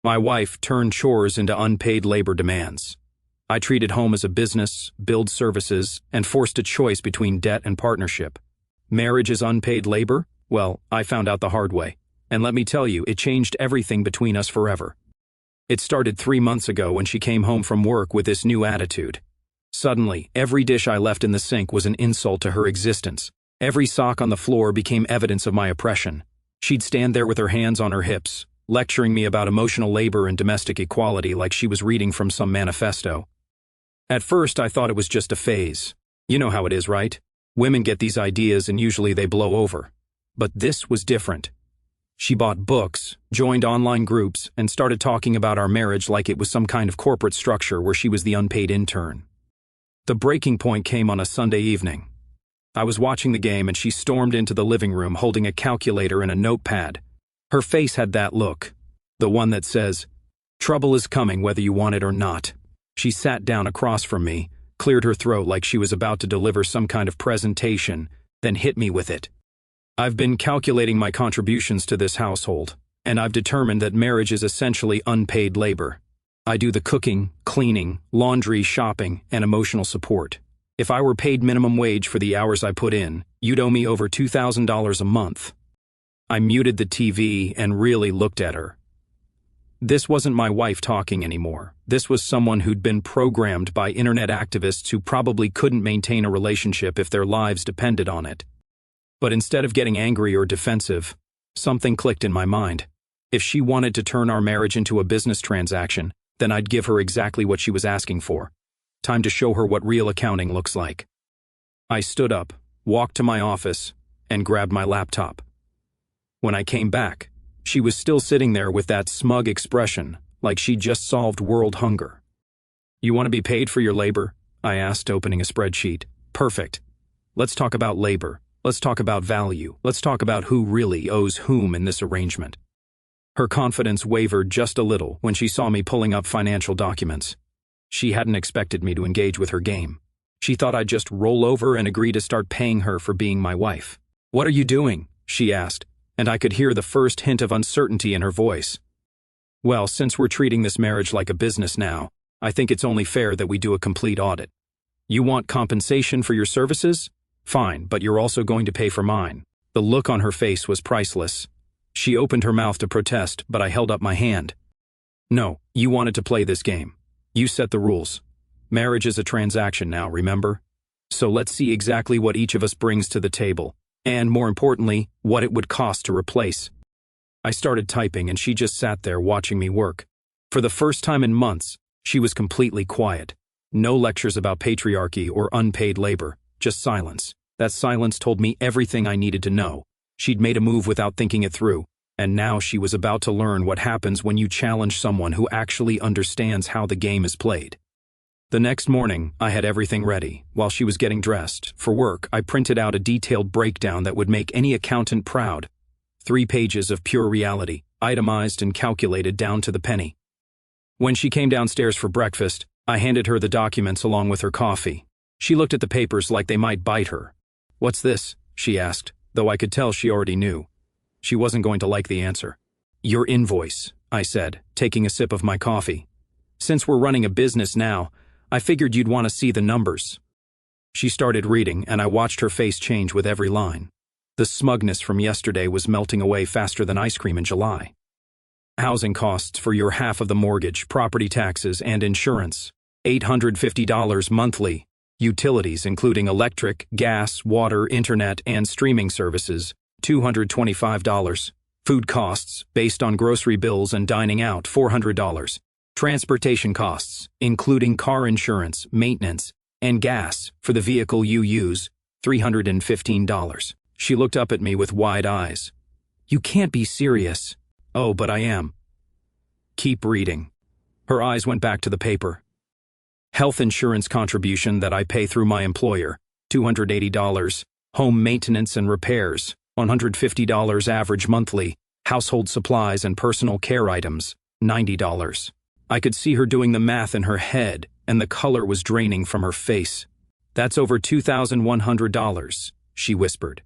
My wife turned chores into unpaid labor demands. I treated home as a business, billed services, and forced a choice between debt and partnership. Marriage is unpaid labor? Well, I found out the hard way. And let me tell you, it changed everything between us forever. It started 3 months ago when she came home from work with this new attitude. Suddenly, every dish I left in the sink was an insult to her existence. Every sock on the floor became evidence of my oppression. She'd stand there with her hands on her hips, lecturing me about emotional labor and domestic equality like she was reading from some manifesto. At first, I thought it was just a phase. You know how it is, right? Women get these ideas and usually they blow over. But this was different. She bought books, joined online groups, and started talking about our marriage like it was some kind of corporate structure where she was the unpaid intern. The breaking point came on a Sunday evening. I was watching the game and she stormed into the living room holding a calculator and a notepad. Her face had that look, the one that says, "Trouble is coming whether you want it or not." She sat down across from me, cleared her throat like she was about to deliver some kind of presentation, then hit me with it. "I've been calculating my contributions to this household, and I've determined that marriage is essentially unpaid labor. I do the cooking, cleaning, laundry, shopping, and emotional support. If I were paid minimum wage for the hours I put in, you'd owe me over $2,000 a month." I muted the TV and really looked at her. This wasn't my wife talking anymore. This was someone who'd been programmed by internet activists who probably couldn't maintain a relationship if their lives depended on it. But instead of getting angry or defensive, something clicked in my mind. If she wanted to turn our marriage into a business transaction, then I'd give her exactly what she was asking for. Time to show her what real accounting looks like. I stood up, walked to my office, and grabbed my laptop. When I came back, she was still sitting there with that smug expression, like she'd just solved world hunger. "You want to be paid for your labor?" I asked, opening a spreadsheet. "Perfect. Let's talk about labor. Let's talk about value. Let's talk about who really owes whom in this arrangement." Her confidence wavered just a little when she saw me pulling up financial documents. She hadn't expected me to engage with her game. She thought I'd just roll over and agree to start paying her for being my wife. "What are you doing?" she asked, and I could hear the first hint of uncertainty in her voice. "Well, since we're treating this marriage like a business now, I think it's only fair that we do a complete audit. You want compensation for your services? Fine, but you're also going to pay for mine." The look on her face was priceless. She opened her mouth to protest, but I held up my hand. "No, you wanted to play this game. You set the rules. Marriage is a transaction now, remember? So let's see exactly what each of us brings to the table, and more importantly, what it would cost to replace." I started typing and she just sat there watching me work. For the first time in months, she was completely quiet. No lectures about patriarchy or unpaid labor, just silence. That silence told me everything I needed to know. She'd made a move without thinking it through, and now she was about to learn what happens when you challenge someone who actually understands how the game is played. The next morning, I had everything ready. While she was getting dressed for work, I printed out a detailed breakdown that would make any accountant proud. 3 pages of pure reality, itemized and calculated down to the penny. When she came downstairs for breakfast, I handed her the documents along with her coffee. She looked at the papers like they might bite her. "What's this?" she asked, though I could tell she already knew. She wasn't going to like the answer. "Your invoice," I said, taking a sip of my coffee. "Since we're running a business now, I figured you'd want to see the numbers." She started reading, and I watched her face change with every line. The smugness from yesterday was melting away faster than ice cream in July. "Housing costs for your half of the mortgage, property taxes, and insurance, $850 monthly. Utilities, including electric, gas, water, internet, and streaming services, $225. Food costs, based on grocery bills and dining out, $400. Transportation costs, including car insurance, maintenance, and gas for the vehicle you use, $315. She looked up at me with wide eyes. "You can't be serious." "Oh, but I am." "Keep reading." Her eyes went back to the paper. "Health insurance contribution that I pay through my employer, $280. Home maintenance and repairs, $150 average monthly. Household supplies and personal care items, $90. I could see her doing the math in her head, and the color was draining from her face. "That's over $2,100, she whispered.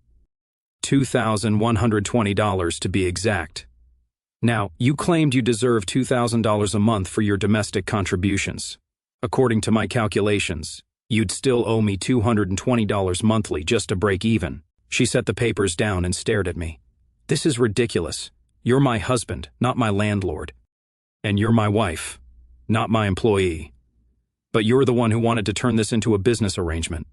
$2,120 to be exact. Now, you claimed you deserve $2,000 a month for your domestic contributions. According to my calculations, you'd still owe me $220 monthly just to break even. She set the papers down and stared at me. This is ridiculous. You're my husband, not my landlord. And you're my wife, not my employee. But you're the one who wanted to turn this into a business arrangement.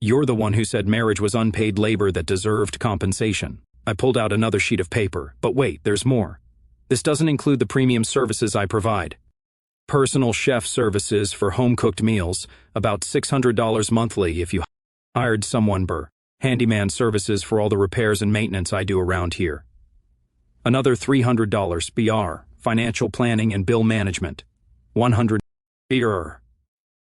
You're the one who said marriage was unpaid labor that deserved compensation. I pulled out another sheet of paper, but wait, there's more. This doesn't include the premium services I provide. Personal chef services for home-cooked meals, about $600 monthly if you hired someone. Handyman services for all the repairs and maintenance I do around here. Another $300 BR, financial planning and bill management. $100 BR.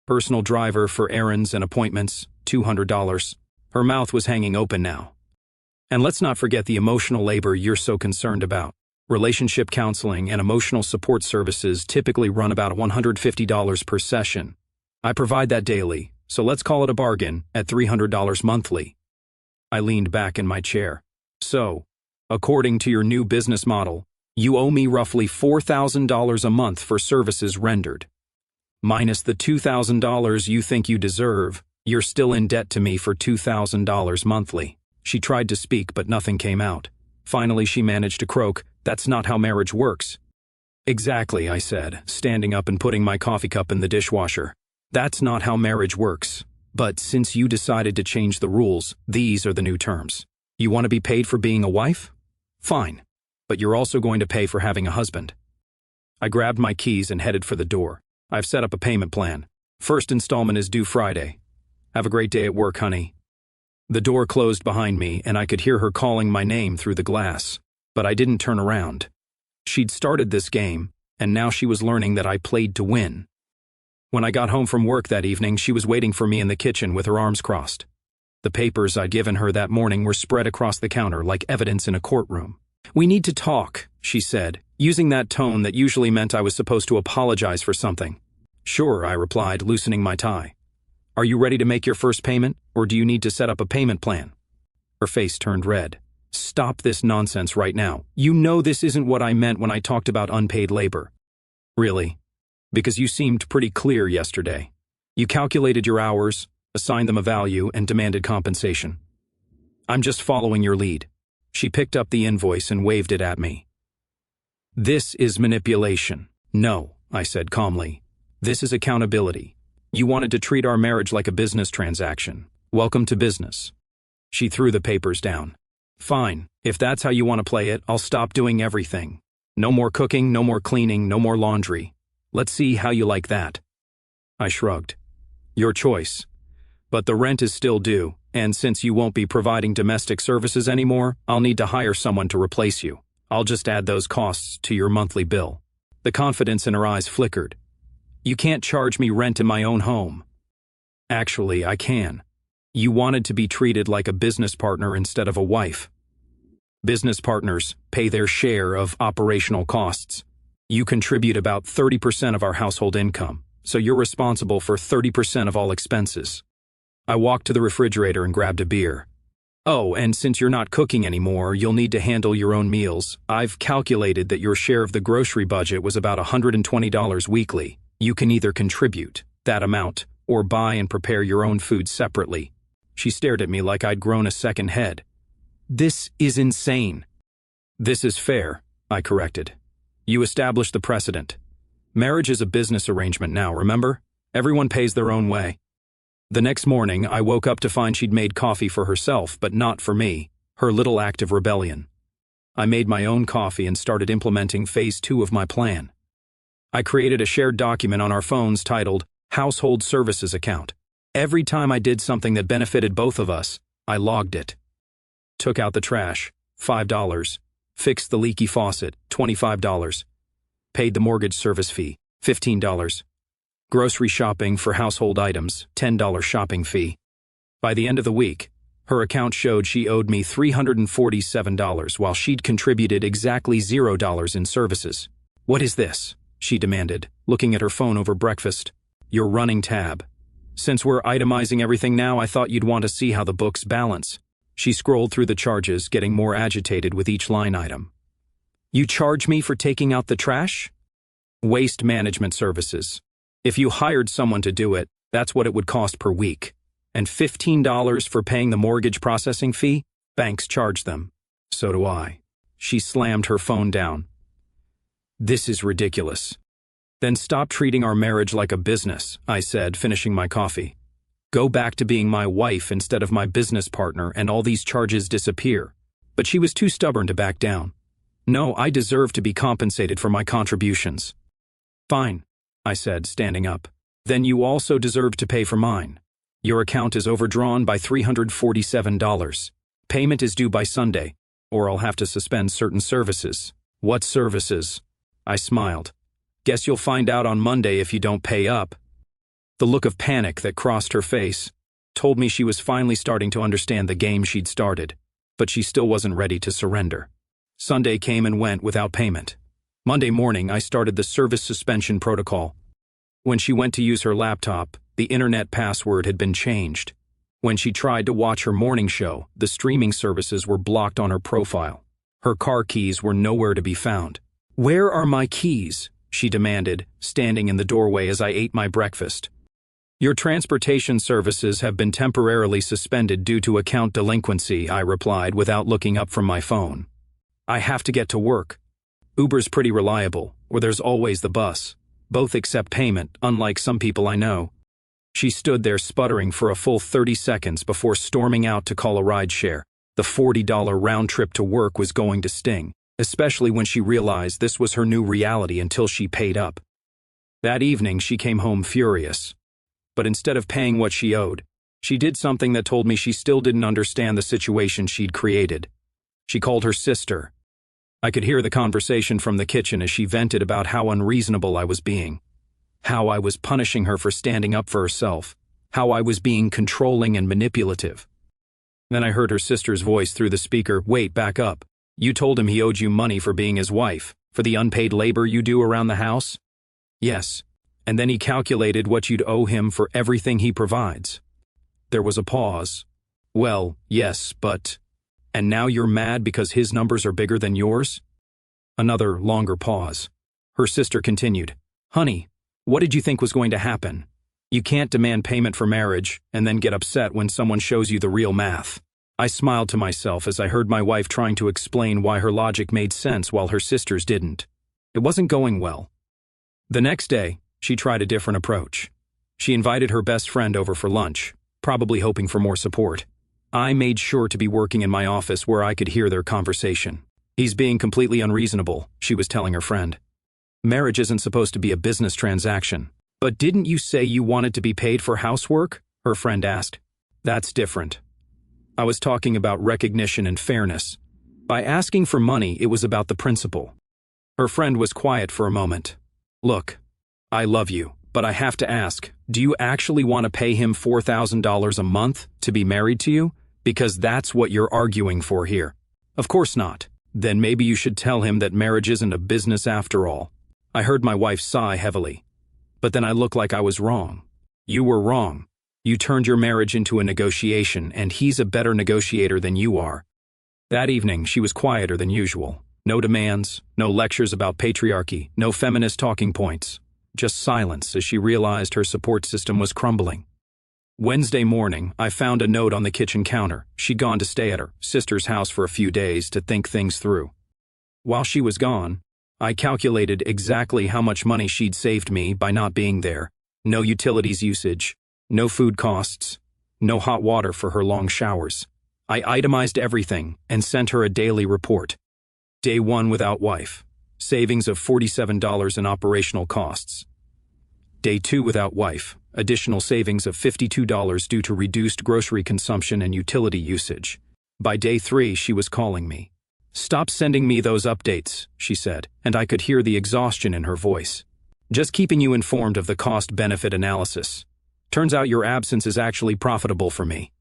Personal driver for errands and appointments, $200. Her mouth was hanging open now. And let's not forget the emotional labor you're so concerned about. Relationship counseling and emotional support services typically run about $150 per session. I provide that daily, so let's call it a bargain at $300 monthly. I leaned back in my chair. So, according to your new business model, you owe me roughly $4,000 a month for services rendered. Minus the $2,000 you think you deserve, you're still in debt to me for $2,000 monthly. She tried to speak, but nothing came out. Finally, she managed to croak, "That's not how marriage works." "Exactly," I said, standing up and putting my coffee cup in the dishwasher. "That's not how marriage works. But since you decided to change the rules, these are the new terms. You want to be paid for being a wife? Fine. But you're also going to pay for having a husband." I grabbed my keys and headed for the door. "I've set up a payment plan. First installment is due Friday. Have a great day at work, honey." The door closed behind me, and I could hear her calling my name through the glass. But I didn't turn around. She'd started this game, and now she was learning that I played to win. When I got home from work that evening, she was waiting for me in the kitchen with her arms crossed. The papers I'd given her that morning were spread across the counter like evidence in a courtroom. "We need to talk," she said, using that tone that usually meant I was supposed to apologize for something. "Sure," I replied, loosening my tie. "Are you ready to make your first payment, or do you need to set up a payment plan?" Her face turned red. "Stop this nonsense right now. You know this isn't what I meant when I talked about unpaid labor." "Really? Because you seemed pretty clear yesterday. You calculated your hours, assigned them a value, and demanded compensation." "I'm just following your lead." She picked up the invoice and waved it at me. "This is manipulation." "No," I said calmly. "This is accountability. You wanted to treat our marriage like a business transaction. Welcome to business." She threw the papers down. "Fine, if that's how you want to play it, I'll stop doing everything. No more cooking, no more cleaning, no more laundry. Let's see how you like that." I shrugged. "Your choice. But the rent is still due, and since you won't be providing domestic services anymore, I'll need to hire someone to replace you. I'll just add those costs to your monthly bill." The confidence in her eyes flickered. "You can't charge me rent in my own home." "Actually, I can. You wanted to be treated like a business partner instead of a wife. Business partners pay their share of operational costs. You contribute about 30% of our household income, so you're responsible for 30% of all expenses." I walked to the refrigerator and grabbed a beer. "Oh, and since you're not cooking anymore, you'll need to handle your own meals. I've calculated that your share of the grocery budget was about $120 weekly. You can either contribute that amount or buy and prepare your own food separately." She stared at me like I'd grown a second head. "This is insane." "This is fair," I corrected. "You established the precedent. Marriage is a business arrangement now, remember? Everyone pays their own way." The next morning, I woke up to find she'd made coffee for herself, but not for me, her little act of rebellion. I made my own coffee and started implementing phase 2 of my plan. I created a shared document on our phones titled Household Services Account. Every time I did something that benefited both of us, I logged it. Took out the trash, $5. Fixed the leaky faucet, $25. Paid the mortgage service fee, $15. Grocery shopping for household items, $10 shopping fee. By the end of the week, her account showed she owed me $347 while she'd contributed exactly $0 in services. "What is this?" she demanded, looking at her phone over breakfast. "Your running tab. Since we're itemizing everything now, I thought you'd want to see how the books balance." She scrolled through the charges, getting more agitated with each line item. You charge me for taking out the trash? Waste management services. If you hired someone to do it, that's what it would cost per week. And $15 for paying the mortgage processing fee? Banks charge them. So do I. She slammed her phone down. This is ridiculous. Then stop treating our marriage like a business, I said, finishing my coffee. Go back to being my wife instead of my business partner and all these charges disappear. But she was too stubborn to back down. No, I deserve to be compensated for my contributions. Fine, I said, standing up. Then you also deserve to pay for mine. Your account is overdrawn by $347. Payment is due by Sunday, or I'll have to suspend certain services. What services? I smiled. Guess you'll find out on Monday if you don't pay up. The look of panic that crossed her face told me she was finally starting to understand the game she'd started, but she still wasn't ready to surrender. Sunday came and went without payment. Monday morning, I started the service suspension protocol. When she went to use her laptop, the internet password had been changed. When she tried to watch her morning show, the streaming services were blocked on her profile. Her car keys were nowhere to be found. Where are my keys? She demanded, standing in the doorway as I ate my breakfast. Your transportation services have been temporarily suspended due to account delinquency, I replied without looking up from my phone. I have to get to work. Uber's pretty reliable, or there's always the bus. Both accept payment, unlike some people I know. She stood there sputtering for a full 30 seconds before storming out to call a rideshare. The $40 round trip to work was going to sting, especially when she realized this was her new reality until she paid up. That evening, she came home furious. But instead of paying what she owed, she did something that told me she still didn't understand the situation she'd created. She called her sister. I could hear the conversation from the kitchen as she vented about how unreasonable I was being, how I was punishing her for standing up for herself, how I was being controlling and manipulative. Then I heard her sister's voice through the speaker. Wait, back up. You told him he owed you money for being his wife, for the unpaid labor you do around the house? Yes. And then he calculated what you'd owe him for everything he provides. There was a pause. Well, yes, but... And now you're mad because his numbers are bigger than yours? Another longer pause. Her sister continued. Honey, what did you think was going to happen? You can't demand payment for marriage and then get upset when someone shows you the real math. I smiled to myself as I heard my wife trying to explain why her logic made sense while her sister's didn't. It wasn't going well. The next day, she tried a different approach. She invited her best friend over for lunch, probably hoping for more support. I made sure to be working in my office where I could hear their conversation. He's being completely unreasonable, she was telling her friend. Marriage isn't supposed to be a business transaction. But didn't you say you wanted to be paid for housework? Her friend asked. That's different. I was talking about recognition and fairness. By asking for money, it was about the principle. Her friend was quiet for a moment. Look, I love you, but I have to ask, do you actually want to pay him $4,000 a month to be married to you? Because that's what you're arguing for here. Of course not. Then maybe you should tell him that marriage isn't a business after all. I heard my wife sigh heavily. But then I looked like I was wrong. You were wrong. You turned your marriage into a negotiation, and he's a better negotiator than you are. That evening, she was quieter than usual. No demands, no lectures about patriarchy, no feminist talking points. Just silence as she realized her support system was crumbling. Wednesday morning, I found a note on the kitchen counter. She'd gone to stay at her sister's house for a few days to think things through. While she was gone, I calculated exactly how much money she'd saved me by not being there. No utilities usage, no food costs, no hot water for her long showers. I itemized everything and sent her a daily report. Day 1 without wife. Savings of $47 in operational costs. Day 2 without wife. Additional savings of $52 due to reduced grocery consumption and utility usage. By day 3, she was calling me. Stop sending me those updates, she said, and I could hear the exhaustion in her voice. Just keeping you informed of the cost-benefit analysis. Turns out your absence is actually profitable for me.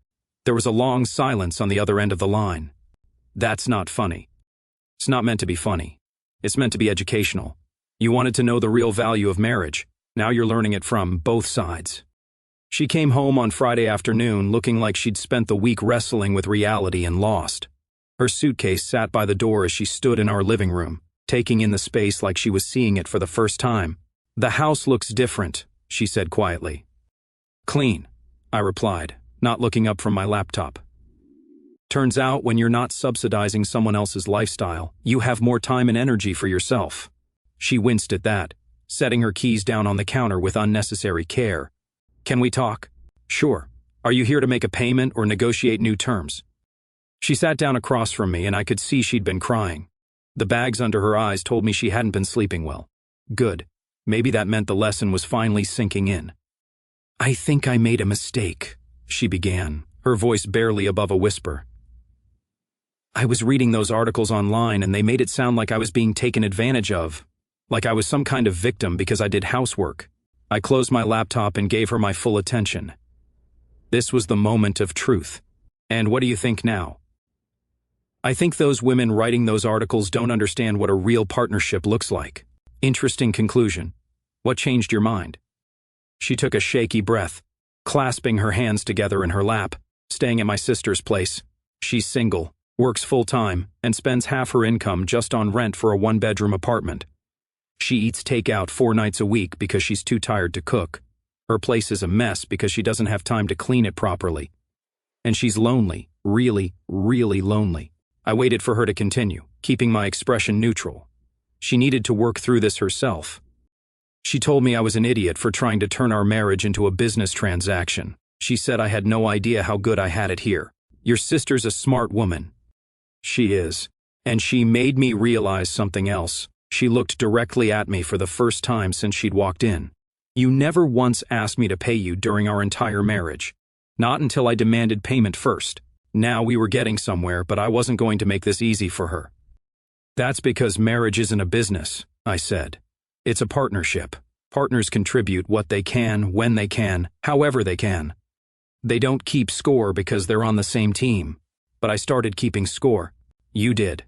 There was a long silence on the other end of the line. That's not funny. It's not meant to be funny. It's meant to be educational. You wanted to know the real value of marriage. Now you're learning it from both sides. She came home on Friday afternoon looking like she'd spent the week wrestling with reality and lost. Her suitcase sat by the door as she stood in our living room. taking in the space like she was seeing it for the first time. "The house looks different," she said quietly. "Clean," I replied, not looking up from my laptop. "Turns out when you're not subsidizing someone else's lifestyle, you have more time and energy for yourself." She winced at that, setting her keys down on the counter with unnecessary care. "Can we talk?" "Sure. Are you here to make a payment or negotiate new terms?" She sat down across from me and I could see she'd been crying. The bags under her eyes told me she hadn't been sleeping well. Good. Maybe that meant the lesson was finally sinking in. "I think I made a mistake," she began, her voice barely above a whisper. "I was reading those articles online and they made it sound like I was being taken advantage of, like I was some kind of victim because I did housework." I closed my laptop and gave her my full attention. This was the moment of truth. "And what do you think now?" "I think those women writing those articles don't understand what a real partnership looks like." "Interesting conclusion. What changed your mind?" She took a shaky breath, clasping her hands together in her lap. "Staying at my sister's place. She's single, works full-time, and spends half her income just on rent for a one-bedroom apartment. She eats takeout 4 nights a week because she's too tired to cook. Her place is a mess because she doesn't have time to clean it properly. And she's lonely, really, really lonely." I waited for her to continue, keeping my expression neutral. She needed to work through this herself. She told me I was an idiot for trying to turn our marriage into a business transaction. She said I had no idea how good I had it here. "Your sister's a smart woman." She is. And she made me realize something else. She looked directly at me for the first time since she'd walked in. "You never once asked me to pay you during our entire marriage. Not until I demanded payment first. Now we were getting somewhere, but I wasn't going to make this easy for her." "That's because marriage isn't a business," I said. "It's a partnership. Partners contribute what they can, when they can, however they can. They don't keep score because they're on the same team. But I started keeping score. You did.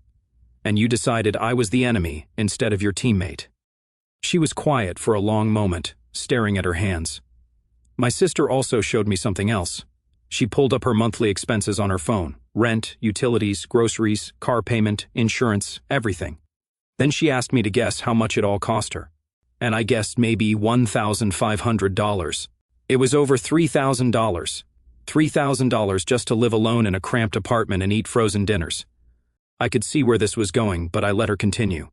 And you decided I was the enemy instead of your teammate." She was quiet for a long moment, staring at her hands. My sister also showed me something else. She pulled up her monthly expenses on her phone: rent, utilities, groceries, car payment, insurance, everything. Then she asked me to guess how much it all cost her. And I guessed maybe $1,500. It was over $3,000. $3,000 just to live alone in a cramped apartment and eat frozen dinners. I could see where this was going, but I let her continue.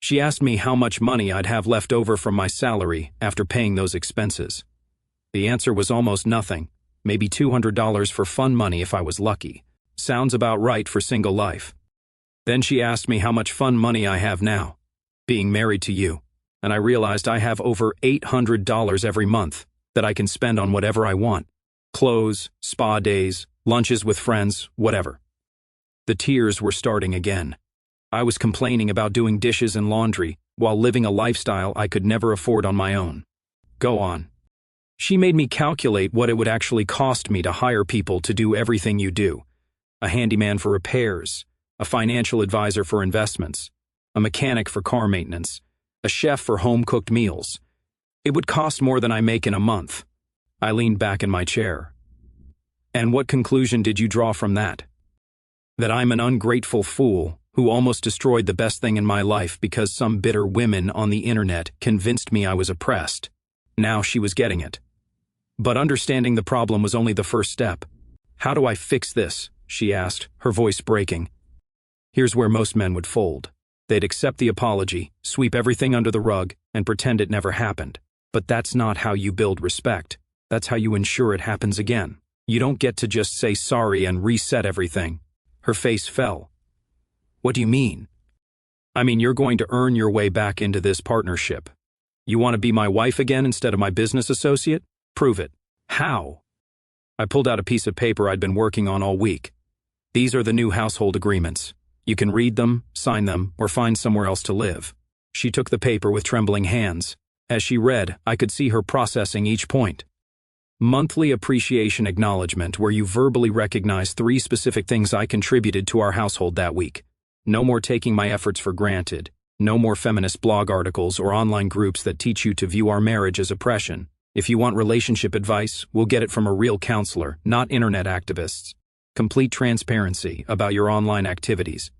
She asked me how much money I'd have left over from my salary after paying those expenses. The answer was almost nothing. Maybe $200 for fun money if I was lucky. Sounds about right for single life. Then she asked me how much fun money I have now, being married to you, and I realized I have over $800 every month that I can spend on whatever I want. Clothes, spa days, lunches with friends, whatever. The tears were starting again. I was complaining about doing dishes and laundry while living a lifestyle I could never afford on my own. "Go on." She made me calculate what it would actually cost me to hire people to do everything you do. A handyman for repairs, a financial advisor for investments, a mechanic for car maintenance, a chef for home-cooked meals. It would cost more than I make in a month. I leaned back in my chair. "And what conclusion did you draw from that?" "That I'm an ungrateful fool who almost destroyed the best thing in my life because some bitter women on the internet convinced me I was oppressed." Now she was getting it. But understanding the problem was only the first step. "How do I fix this?" she asked, her voice breaking. Here's where most men would fold. They'd accept the apology, sweep everything under the rug, and pretend it never happened. But that's not how you build respect. That's how you ensure it happens again. You don't get to just say sorry and reset everything. Her face fell. "What do you mean?" "I mean, you're going to earn your way back into this partnership. You want to be my wife again instead of my business associate? Prove it." "How?" I pulled out a piece of paper I'd been working on all week. "These are the new household agreements. You can read them, sign them, or find somewhere else to live." She took the paper with trembling hands. As she read, I could see her processing each point. "Monthly appreciation acknowledgement where you verbally recognize 3 specific things I contributed to our household that week. No more taking my efforts for granted. No more feminist blog articles or online groups that teach you to view our marriage as oppression. If you want relationship advice, we'll get it from a real counselor, not internet activists. Complete transparency about your online activities.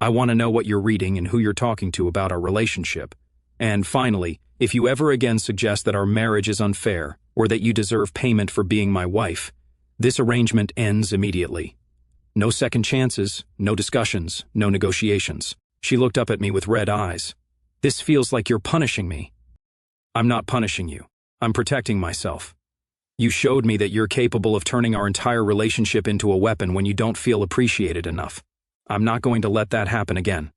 I want to know what you're reading and who you're talking to about our relationship. And finally, if you ever again suggest that our marriage is unfair or that you deserve payment for being my wife, this arrangement ends immediately. No second chances, no discussions, no negotiations. She looked up at me with red eyes. This feels like you're punishing me. I'm not punishing you. I'm protecting myself. You showed me that you're capable of turning our entire relationship into a weapon when you don't feel appreciated enough. I'm not going to let that happen again.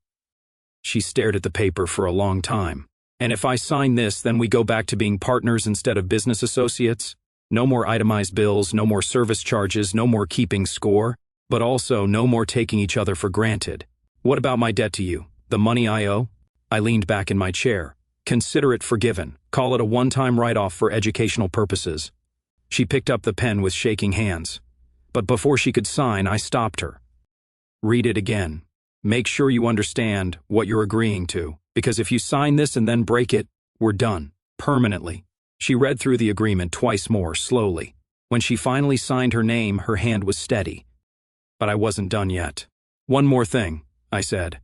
She stared at the paper for a long time. And if I sign this, then we go back to being partners instead of business associates? No more itemized bills, no more service charges, no more keeping score, but also no more taking each other for granted. What about my debt to you? The money I owe? I leaned back in my chair. Consider it forgiven. Call it a one-time write-off for educational purposes. She picked up the pen with shaking hands. But before she could sign, I stopped her. Read it again. Make sure you understand what you're agreeing to, because if you sign this and then break it, we're done. Permanently. She read through the agreement twice more, slowly. When she finally signed her name, her hand was steady. But I wasn't done yet. One more thing, I said.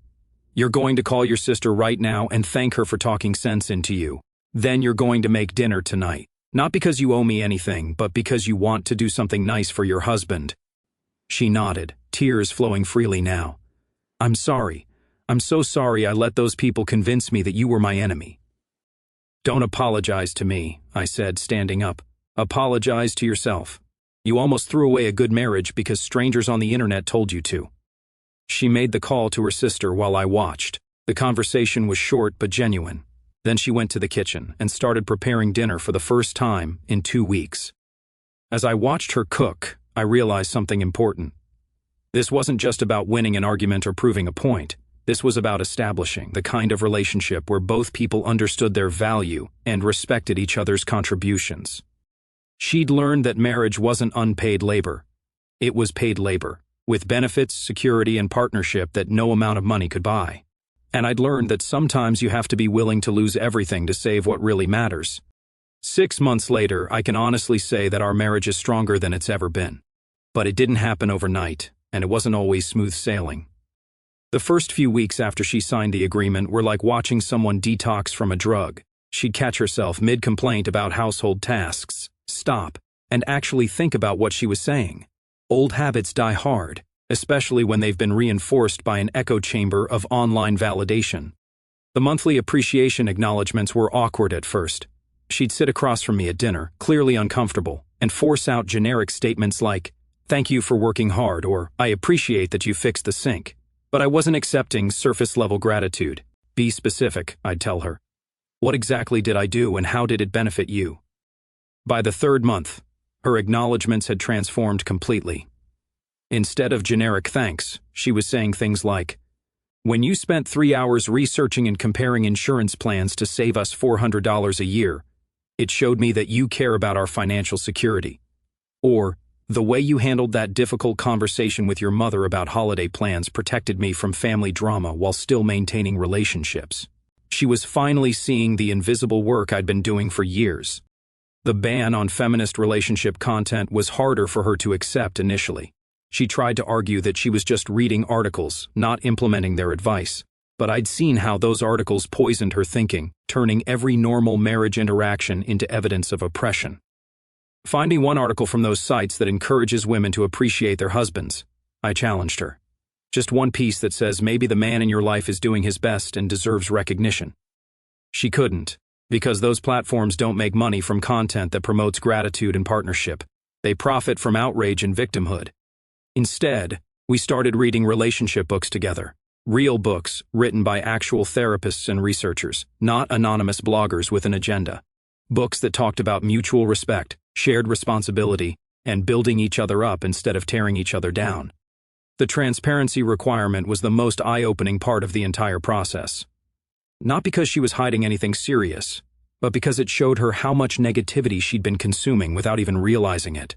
You're going to call your sister right now and thank her for talking sense into you. Then you're going to make dinner tonight. Not because you owe me anything, but because you want to do something nice for your husband. She nodded, tears flowing freely now. I'm sorry. I'm so sorry I let those people convince me that you were my enemy. Don't apologize to me, I said, standing up. Apologize to yourself. You almost threw away a good marriage because strangers on the internet told you to. She made the call to her sister while I watched. The conversation was short but genuine. Then she went to the kitchen and started preparing dinner for the first time in 2 weeks. As I watched her cook, I realized something important. This wasn't just about winning an argument or proving a point. This was about establishing the kind of relationship where both people understood their value and respected each other's contributions. She'd learned that marriage wasn't unpaid labor. It was paid labor, with benefits, security, and partnership that no amount of money could buy. And I'd learned that sometimes you have to be willing to lose everything to save what really matters. 6 months later, I can honestly say that our marriage is stronger than it's ever been. But it didn't happen overnight, and it wasn't always smooth sailing. The first few weeks after she signed the agreement were like watching someone detox from a drug. She'd catch herself mid-complaint about household tasks, stop, and actually think about what she was saying. Old habits die hard, especially when they've been reinforced by an echo chamber of online validation. The monthly appreciation acknowledgments were awkward at first. She'd sit across from me at dinner, clearly uncomfortable, and force out generic statements like, "Thank you for working hard," or "I appreciate that you fixed the sink." But I wasn't accepting surface-level gratitude. Be specific, I'd tell her. What exactly did I do and how did it benefit you? By the 3rd month, her acknowledgments had transformed completely. Instead of generic thanks, she was saying things like, "When you spent 3 hours researching and comparing insurance plans to save us $400 a year, it showed me that you care about our financial security." Or, "The way you handled that difficult conversation with your mother about holiday plans protected me from family drama while still maintaining relationships." She was finally seeing the invisible work I'd been doing for years. The ban on feminist relationship content was harder for her to accept initially. She tried to argue that she was just reading articles, not implementing their advice. But I'd seen how those articles poisoned her thinking, turning every normal marriage interaction into evidence of oppression. "Find me one article from those sites that encourages women to appreciate their husbands," I challenged her. "Just one piece that says maybe the man in your life is doing his best and deserves recognition." She couldn't, because those platforms don't make money from content that promotes gratitude and partnership. They profit from outrage and victimhood. Instead, we started reading relationship books together. Real books written by actual therapists and researchers, not anonymous bloggers with an agenda. Books that talked about mutual respect, shared responsibility, and building each other up instead of tearing each other down. The transparency requirement was the most eye-opening part of the entire process. Not because she was hiding anything serious, but because it showed her how much negativity she'd been consuming without even realizing it.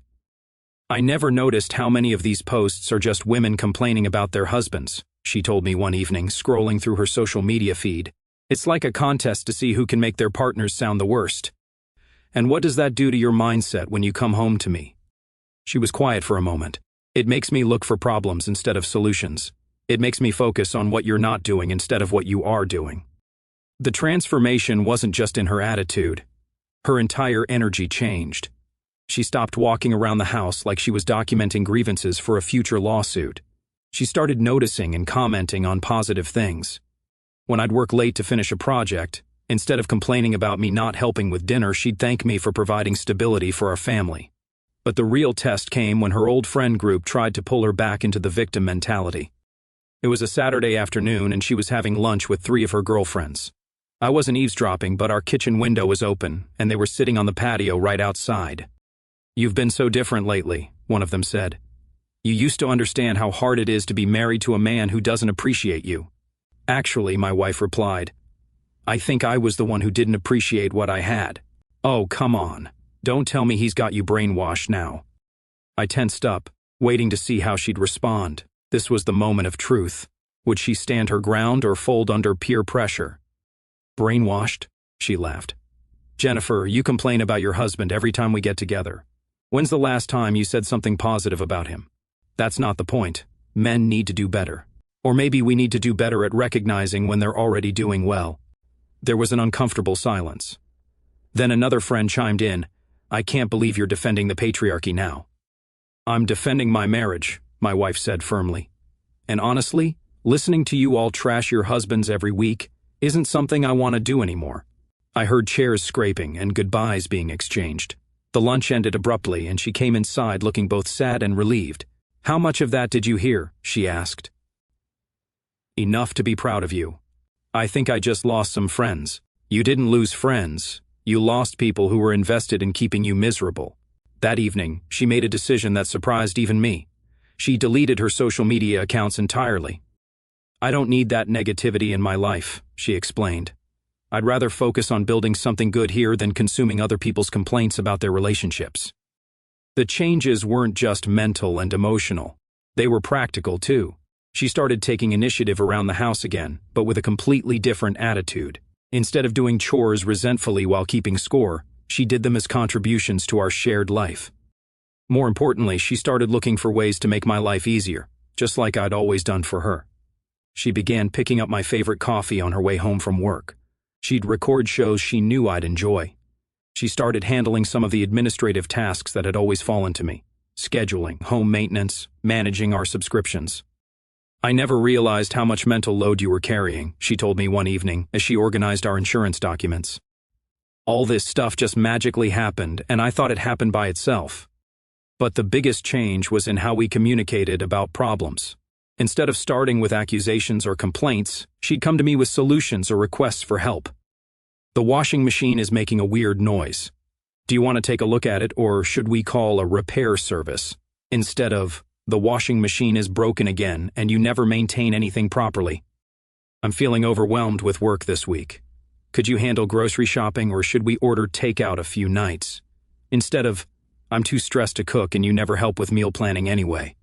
"I never noticed how many of these posts are just women complaining about their husbands," she told me one evening, scrolling through her social media feed. "It's like a contest to see who can make their partners sound the worst. And what does that do to your mindset when you come home to me?" She was quiet for a moment. "It makes me look for problems instead of solutions. It makes me focus on what you're not doing instead of what you are doing." The transformation wasn't just in her attitude. Her entire energy changed. She stopped walking around the house like she was documenting grievances for a future lawsuit. She started noticing and commenting on positive things. When I'd work late to finish a project, instead of complaining about me not helping with dinner, she'd thank me for providing stability for our family. But the real test came when her old friend group tried to pull her back into the victim mentality. It was a Saturday afternoon and she was having lunch with 3 of her girlfriends. I wasn't eavesdropping, but our kitchen window was open and they were sitting on the patio right outside. "You've been so different lately," one of them said. "You used to understand how hard it is to be married to a man who doesn't appreciate you." "Actually," my wife replied, "I think I was the one who didn't appreciate what I had." "Oh, come on. Don't tell me he's got you brainwashed now." I tensed up, waiting to see how she'd respond. This was the moment of truth. Would she stand her ground or fold under peer pressure? "Brainwashed?" she laughed. "Jennifer, you complain about your husband every time we get together. When's the last time you said something positive about him? That's not the point. Men need to do better. Or maybe we need to do better at recognizing when they're already doing well." There was an uncomfortable silence. Then another friend chimed in. "I can't believe you're defending the patriarchy now." "I'm defending my marriage," my wife said firmly. "And honestly, listening to you all trash your husbands every week isn't something I want to do anymore." I heard chairs scraping and goodbyes being exchanged. The lunch ended abruptly and she came inside looking both sad and relieved. "How much of that did you hear?" she asked. "Enough to be proud of you. I think I just lost some friends." "You didn't lose friends. You lost people who were invested in keeping you miserable." That evening, she made a decision that surprised even me. She deleted her social media accounts entirely. "I don't need that negativity in my life," she explained. "I'd rather focus on building something good here than consuming other people's complaints about their relationships." The changes weren't just mental and emotional. They were practical too. She started taking initiative around the house again, but with a completely different attitude. Instead of doing chores resentfully while keeping score, she did them as contributions to our shared life. More importantly, she started looking for ways to make my life easier, just like I'd always done for her. She began picking up my favorite coffee on her way home from work. She'd record shows she knew I'd enjoy. She started handling some of the administrative tasks that had always fallen to me: scheduling, home maintenance, managing our subscriptions. "I never realized how much mental load you were carrying," she told me one evening as she organized our insurance documents. "All this stuff just magically happened, and I thought it happened by itself." But the biggest change was in how we communicated about problems. Instead of starting with accusations or complaints, she'd come to me with solutions or requests for help. "The washing machine is making a weird noise. Do you want to take a look at it, or should we call a repair service?" Instead of, "The washing machine is broken again and you never maintain anything properly." "I'm feeling overwhelmed with work this week. Could you handle grocery shopping, or should we order takeout a few nights?" Instead of, "I'm too stressed to cook and you never help with meal planning anyway."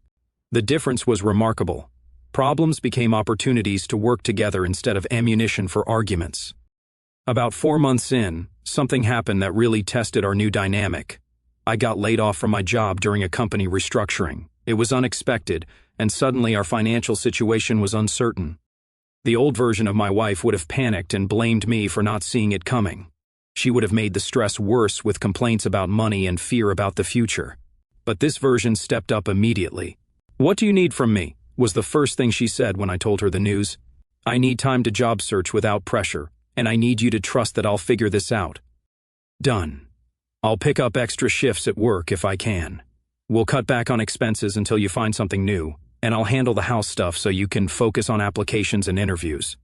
The difference was remarkable. Problems became opportunities to work together instead of ammunition for arguments. About 4 months in, something happened that really tested our new dynamic. I got laid off from my job during a company restructuring. It was unexpected, and suddenly our financial situation was uncertain. The old version of my wife would have panicked and blamed me for not seeing it coming. She would have made the stress worse with complaints about money and fear about the future. But this version stepped up immediately. "What do you need from me?" was the first thing she said when I told her the news. "I need time to job search without pressure, and I need you to trust that I'll figure this out." "Done. I'll pick up extra shifts at work if I can. We'll cut back on expenses until you find something new, and I'll handle the house stuff so you can focus on applications and interviews."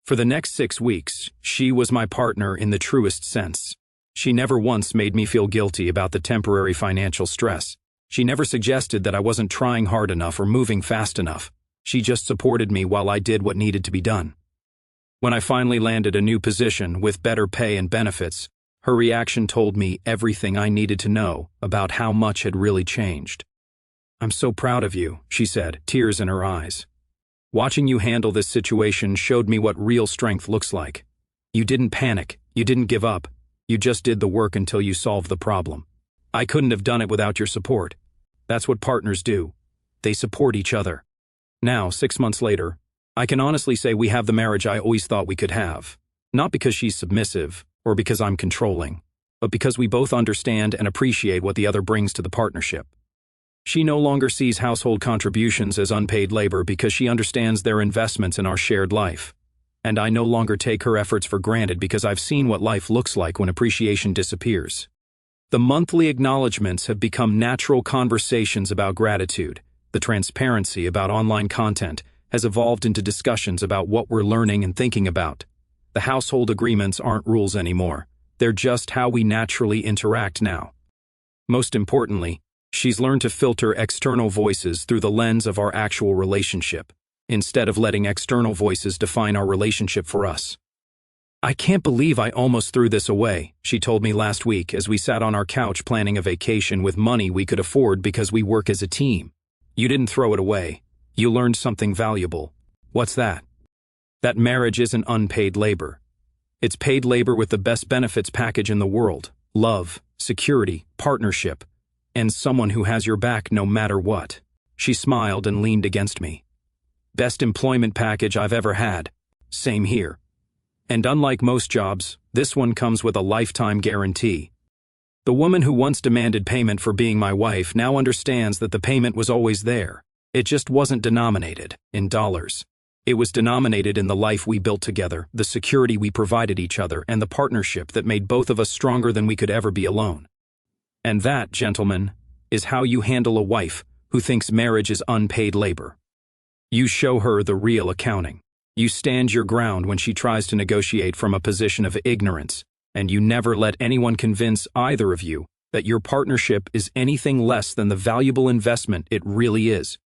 For the next 6 weeks, she was my partner in the truest sense. She never once made me feel guilty about the temporary financial stress. She never suggested that I wasn't trying hard enough or moving fast enough. She just supported me while I did what needed to be done. When I finally landed a new position with better pay and benefits, her reaction told me everything I needed to know about how much had really changed. "I'm so proud of you," she said, tears in her eyes. "Watching you handle this situation showed me what real strength looks like. You didn't panic, you didn't give up, you just did the work until you solved the problem. I couldn't have done it without your support. That's what partners do. They support each other." Now, 6 months later, I can honestly say we have the marriage I always thought we could have. Not because she's submissive, or because I'm controlling, but because we both understand and appreciate what the other brings to the partnership. She no longer sees household contributions as unpaid labor because she understands their investments in our shared life. And I no longer take her efforts for granted because I've seen what life looks like when appreciation disappears. The monthly acknowledgments have become natural conversations about gratitude. The transparency about online content has evolved into discussions about what we're learning and thinking about. The household agreements aren't rules anymore. They're just how we naturally interact now. Most importantly, she's learned to filter external voices through the lens of our actual relationship, instead of letting external voices define our relationship for us. "I can't believe I almost threw this away," she told me last week as we sat on our couch planning a vacation with money we could afford because we work as a team. "You didn't throw it away. You learned something valuable." "What's that?" "That marriage isn't unpaid labor. It's paid labor with the best benefits package in the world: love, security, partnership, and someone who has your back no matter what." She smiled and leaned against me. "Best employment package I've ever had." "Same here. And unlike most jobs, this one comes with a lifetime guarantee." The woman who once demanded payment for being my wife now understands that the payment was always there. It just wasn't denominated in dollars. It was denominated in the life we built together, the security we provided each other, and the partnership that made both of us stronger than we could ever be alone. And that, gentlemen, is how you handle a wife who thinks marriage is unpaid labor. You show her the real accounting. You stand your ground when she tries to negotiate from a position of ignorance, and you never let anyone convince either of you that your partnership is anything less than the valuable investment it really is.